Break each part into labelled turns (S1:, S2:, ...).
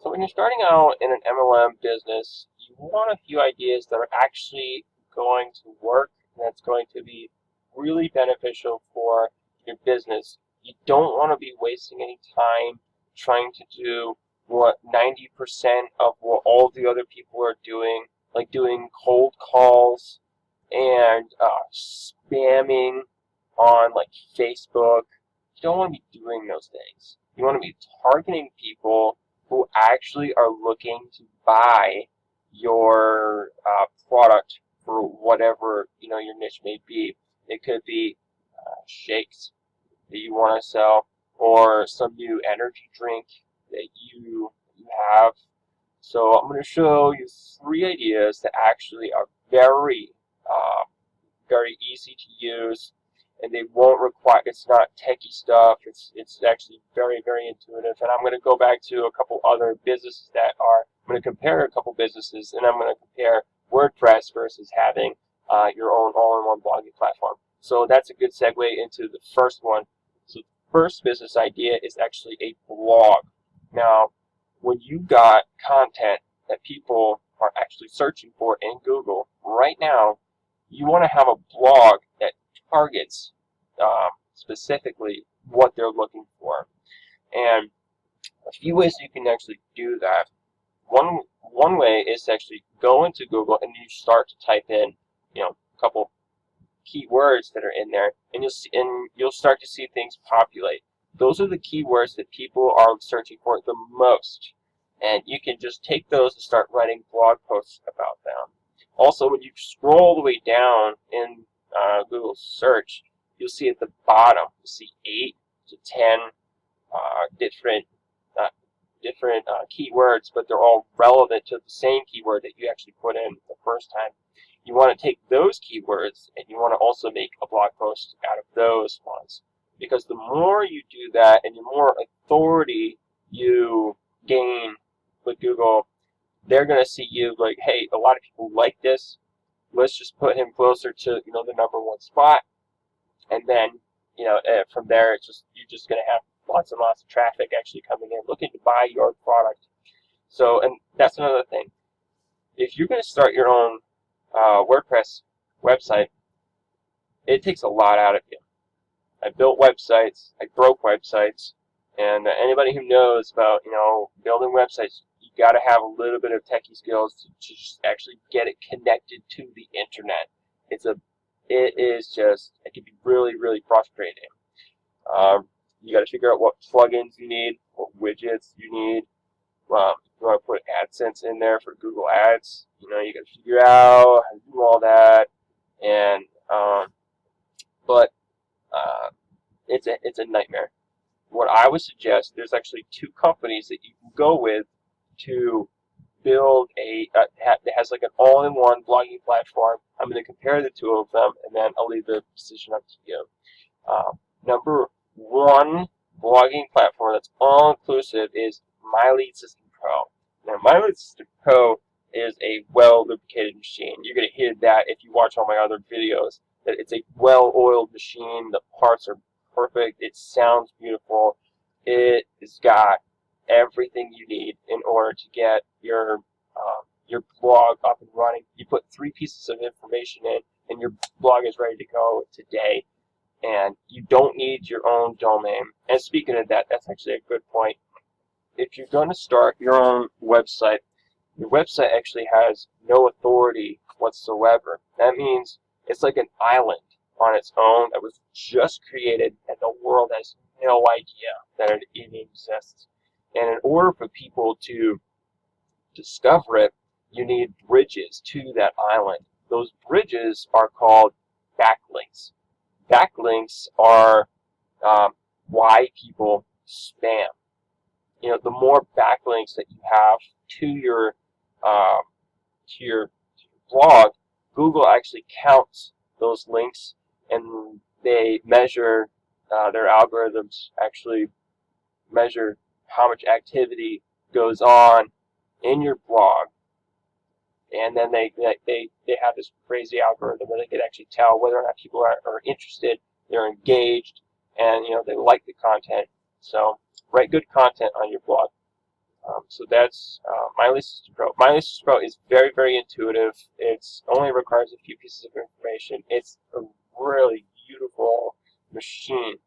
S1: So when you're starting out in an MLM business, you want a few ideas that are actually going to work and that's going to be really beneficial for your business. You don't want to be wasting any time trying to do what 90% of what all the other people are doing, like doing cold calls and spamming on like Facebook. You don't want to be doing those things. You want to be targeting people who actually are looking to buy your product for whatever your niche may be. It could be shakes that you want to sell, or some new energy drink that you have. So I'm going to show you 3 ideas that actually are very easy to use, and they won't require, it's not techie stuff, it's actually very intuitive. And I'm going to go back to a couple other businesses I'm going to compare a couple businesses, and I'm going to compare WordPress versus having your own all-in-one blogging platform. So that's a good segue into the first one. So the first business idea is actually a blog. Now, when you got content that people are actually searching for in Google right now, you want to have a blog that targets specifically what they're looking for. And a few ways you can actually do that. One way is to actually go into Google and you start to type in, a couple keywords that are in there, and you'll start to see things populate. Those are the keywords that people are searching for the most, and you can just take those and start writing blog posts about them. Also, when you scroll all the way down in Google search, you'll see at the bottom, you'll see 8 to 10 different keywords, but they're all relevant to the same keyword that you actually put in the first time. You want to take those keywords and you want to also make a blog post out of those ones, because the more you do that and the more authority you gain with Google, they're going to see you like, hey, a lot of people like this. Let's just put him closer to the #1 spot, and then from there you're just going to have lots and lots of traffic actually coming in looking to buy your product. So, and that's another thing. If you're going to start your own WordPress website, it takes a lot out of you. I built websites, I broke websites, and anybody who knows about building websites, you got to have a little bit of techie skills to just actually get it connected to the internet. It can be really frustrating. You got to figure out what plugins you need, what widgets you need. You want to put AdSense in there for Google Ads. You got to figure out how to do all that, and but it's a nightmare. What I would suggest, there's actually 2 companies that you can go with to build that has like an all-in-one blogging platform. I'm going to compare the 2 of them, and then I'll leave the decision up to you. Number 1 blogging platform that's all-inclusive is My Lead System Pro. Now, My Lead System Pro is a well-lubricated machine. You're going to hear that if you watch all my other videos, that it's a well-oiled machine. The parts are perfect. It sounds beautiful. It has got everything you need in order to get your blog up and running. You put 3 pieces of information in, and your blog is ready to go today. And you don't need your own domain. And speaking of that, that's actually a good point. If you're going to start your own website, your website actually has no authority whatsoever. That means it's like an island on its own that was just created, and the world has no idea that it even exists. And in order for people to discover it, you need bridges to that island. Those bridges are called backlinks. Backlinks are why people spam. The more backlinks that you have to your blog, Google actually counts those links, and they measure their algorithms actually measure how much activity goes on in your blog, and then they have this crazy algorithm where they can actually tell whether or not people are interested, they're engaged, and they like the content. So write good content on your blog. So that's My Lead System Pro. My Lead System Pro is very, very intuitive. It's only requires a few pieces of information. It's a really beautiful machine.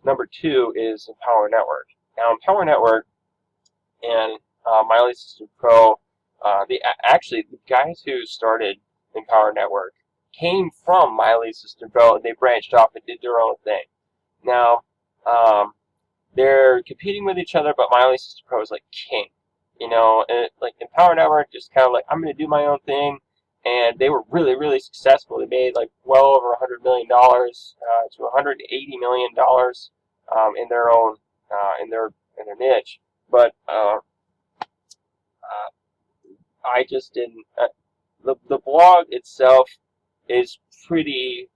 S1: Number 2 is Empower Network. Now, Empower Network and My Lead System Pro, actually the guys who started Empower Network came from My Lead System Pro, and they branched off and did their own thing. Now, they're competing with each other, but My Lead System Pro is like king, and like Empower Network just kind of like, I'm going to do my own thing, and they were really, really successful. They made like well over $100 million to $180 million in their own in their niche, but I just didn't. The blog itself is pretty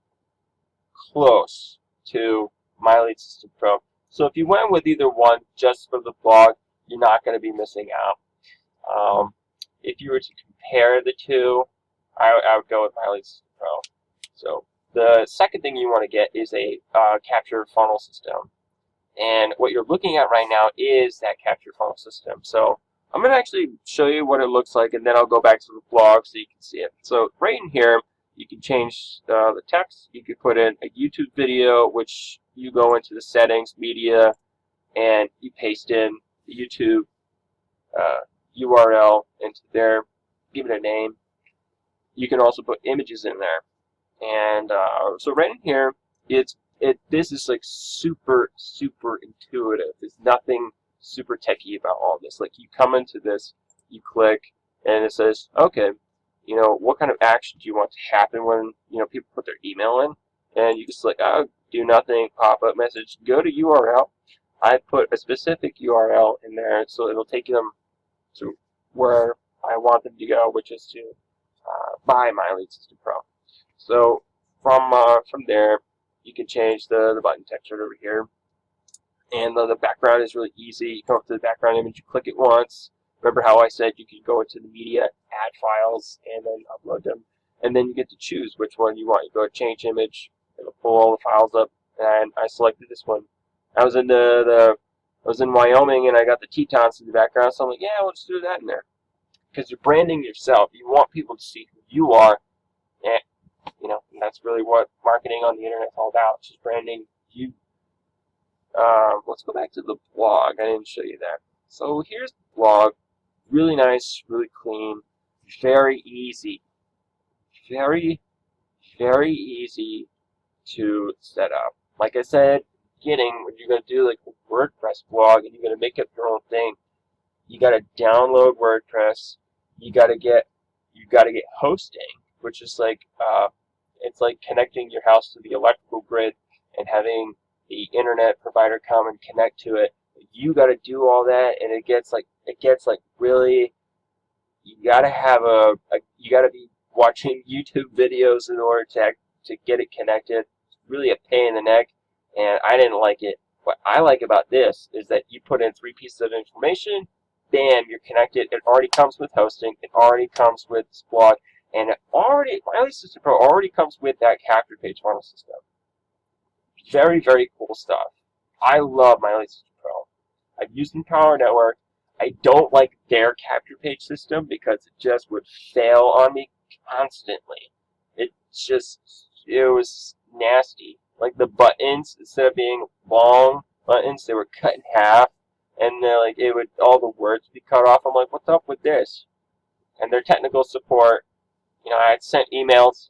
S1: close to My Lead System Pro. So if you went with either one just for the blog, you're not going to be missing out. If you were to compare the two, I would go with My Lead System Pro. So the second thing you want to get is a capture funnel system. And what you're looking at right now is that capture funnel system. So I'm going to actually show you what it looks like, and then I'll go back to the blog so you can see it. So right in here, you can change the text. You could put in a YouTube video, which you go into the settings, media, and you paste in the YouTube URL into there, give it a name. You can also put images in there. And so right in here, this is like super, super intuitive. There's nothing super techy about all this. Like, you come into this, you click, and it says, okay, what kind of action do you want to happen when people put their email in? And you can select, do nothing, pop-up message, go to URL. I put a specific URL in there, so it'll take them to where I want them to go, which is to buy My Lead System Pro. So from there, you can change the button text right over here. And the background is really easy. You come up to the background image, you click it once. Remember how I said you can go into the media, add files, and then upload them. And then you get to choose which one you want. You go to change image, it'll pull all the files up, and I selected this one. I was in I was in Wyoming, and I got the Tetons in the background, so I'm like, yeah, we'll just do that in there. Because you're branding yourself. You want people to see who you are, and and that's really what marketing on the internet is all about. It's just branding you. Let's go back to the blog. I didn't show you that. So here's the blog. Really nice, really clean, very easy. Very, very easy to set up. Like I said, when you're going to do like a WordPress blog and you're going to make up your own thing, you got to download WordPress. You got to get hosting, which is like it's like connecting your house to the electrical grid and having the internet provider come and connect to it. You got to do all that, and it gets like really. You got to you got to be watching YouTube videos in order to get it connected. It's really a pain in the neck, and I didn't like it. What I like about this is that you put in 3 pieces of information, bam, you're connected. It already comes with hosting. It already comes with this blog, and My Lead System Pro already comes with that capture page funnel system. Very, very cool stuff. I love My Lead System Pro. I've used Empower Network. I don't like their capture page system because it just would fail on me constantly. It was nasty. Like, the buttons, instead of being long buttons, they were cut in half, and all the words would be cut off. I'm like, what's up with this? And their technical support, I had sent emails.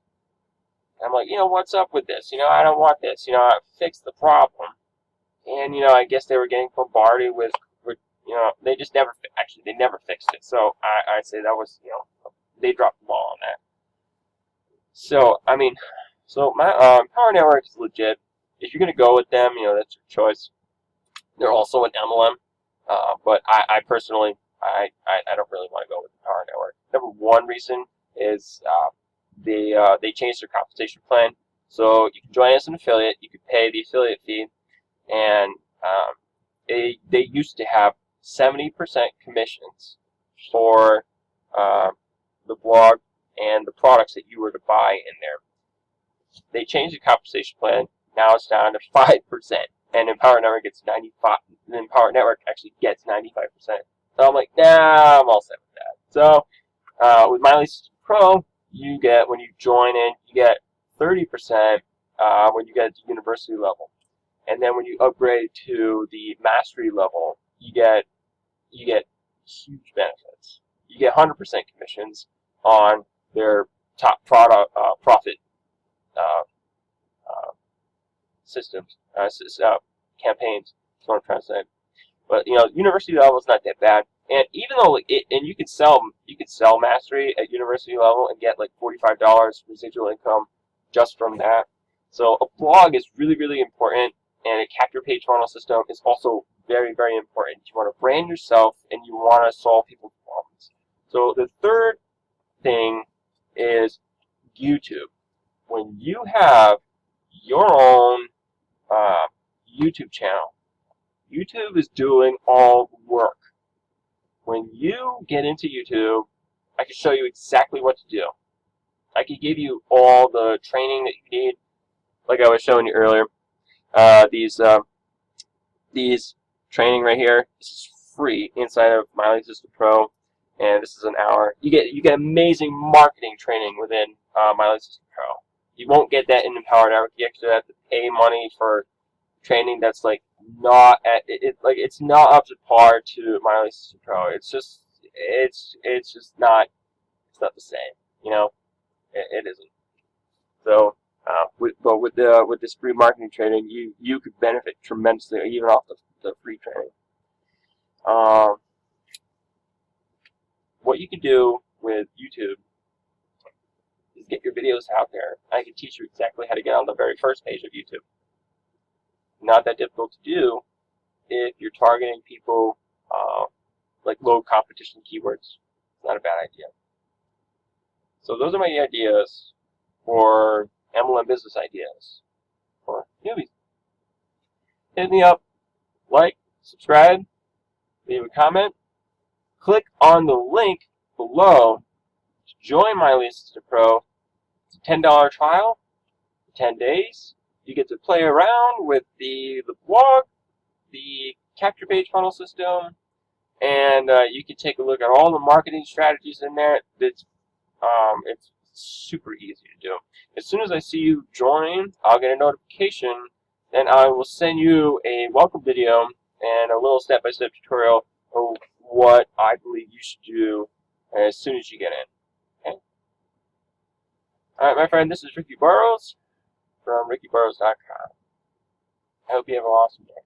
S1: I'm like, what's up with this? I don't want this. Fix the problem. And, I guess they were getting bombarded with they just never, they never fixed it. So I say that was, they dropped the ball on that. So, my Power Network is legit. If you're going to go with them, that's your choice. They're also an MLM, but I personally, I don't really want to go with the Power Network. Number one reason is they changed their compensation plan. So you can join as an affiliate, you can pay the affiliate fee, and they used to have 70% commissions for the blog and the products that you were to buy in there. They changed the compensation plan. Now it's down to 5%, and Empower Network gets 95%. Empower Network actually gets 95%. I'm like, nah, I'm all set with that. So with My Lead System Pro, you get, when you join in, you get 30% when you get to university level. And then when you upgrade to the mastery level, you get huge benefits. You get 100% commissions on their top product profit uh, uh, systems, campaigns. That's what I'm trying to say. But university level is not that bad. And even though and you could sell mastery at university level and get like $45 residual income just from that. So a blog is really, really important, and a capture page funnel system is also very, very important. You want to brand yourself and you want to solve people's problems. So the third thing is YouTube. When you have your own YouTube channel, YouTube is doing all the work. When you get into YouTube, I can show you exactly what to do. I can give you all the training that you need, like I was showing you earlier. These training right here, this is free inside of My Lead System Pro, and this is an hour. You get amazing marketing training within My Lead System Pro. You won't get that in Empowered Network. You actually have to pay money for training that's like not at it's not up to par to My Lead System Pro. It's just not the same. It isn't. So with this free marketing training, you could benefit tremendously even off the free training. What you can do with YouTube is get your videos out there. I can teach you exactly how to get on the very first page of YouTube. Not that difficult to do if you're targeting people like low competition keywords. It's not a bad idea. So those are my ideas for MLM Business Ideas for newbies. Hit me up, like, subscribe, leave a comment, click on the link below to join My Lead System Pro. It's a $10 trial for 10 days. You get to play around with the blog, the capture page funnel system, and you can take a look at all the marketing strategies in there. It's super easy to do. As soon as I see you join, I'll get a notification, then I will send you a welcome video and a little step-by-step tutorial of what I believe you should do as soon as you get in. Okay? Alright, my friend, this is Ricky Burrows from RickyBurrows.com. I hope you have an awesome day.